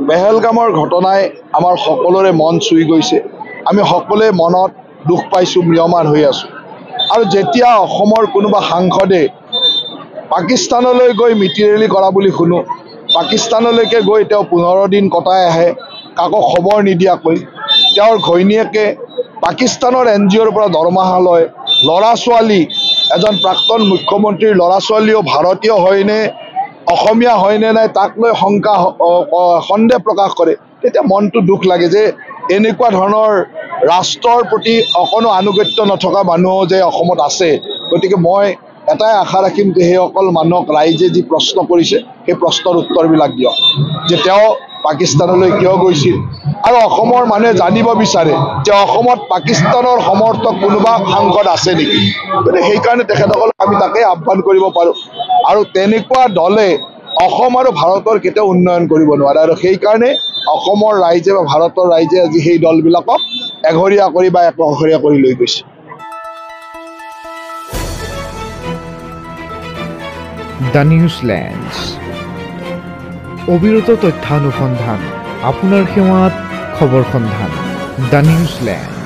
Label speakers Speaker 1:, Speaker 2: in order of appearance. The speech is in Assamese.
Speaker 1: পেহেলগামৰ ঘটনাই আমাৰ সকলোৰে মন চুই গৈছে। আমি সকলোৱে মনত দুখ পাইছোঁ, ম্ৰিয়মান হৈ আছোঁ। আৰু যেতিয়া অসমৰ কোনোবা সাংসদে পাকিস্তানলৈ গৈ মিতি ৰেলী কৰা বুলি শুনো, পাকিস্তানলৈকে গৈ তেওঁ 15 দিন কটাই আহে, কাকো খবৰ নিদিয়াকৈ। তেওঁৰ ঘৈণীয়েকে পাকিস্তানৰ NGOৰ পৰা দৰমহা লয়। ল'ৰা ছোৱালী, এজন প্ৰাক্তন মুখ্যমন্ত্ৰীৰ ল'ৰা ছোৱালীও ভাৰতীয় হয়নে, অসমীয়া হয়নে নাই তাক লৈ সন্দেহ প্ৰকাশ কৰে। তেতিয়া মনটো দুখ লাগে যে এনেকুৱা ধৰণৰ ৰাষ্ট্ৰৰ প্ৰতি অকণো আনুগত্য নথকা মানুহো যে অসমত আছে। গতিকে মই এটাই আশা ৰাখিম যে সেইসকল মানুহক ৰাইজে যি প্ৰশ্ন কৰিছে সেই প্ৰশ্নৰ উত্তৰবিলাক দিয়ক, যে তেওঁ পাকিস্তানলৈ কিয় গৈছিল। আৰু অসমৰ মানুহে জানিব বিচাৰে যে অসমত পাকিস্তানৰ সমৰ্থক কোনোবা সাংসদ আছে নেকি। গতিকে সেইকাৰণে তেখেতসকলক আমি তাকে আহ্বান কৰিব পাৰোঁ। আৰু তেনেকুৱা দলে অসম আৰু ভাৰতৰ কেতিয়াও উন্নয়ন কৰিব নোৱাৰে। আৰু সেইকাৰণে অসমৰ ৰাইজে বা ভাৰতৰ ৰাইজে আজি সেই দলবিলাকক এঘৰীয়া কৰি বা একঘৰীয়া কৰি লৈ গৈছে।
Speaker 2: দ্য নিউজলেণ্ডছ, অবিৰত তথ্যানুসন্ধান, আপোনাৰ সেৱাত খবৰ সন্ধান। দ্য নিউজলেণ্ড।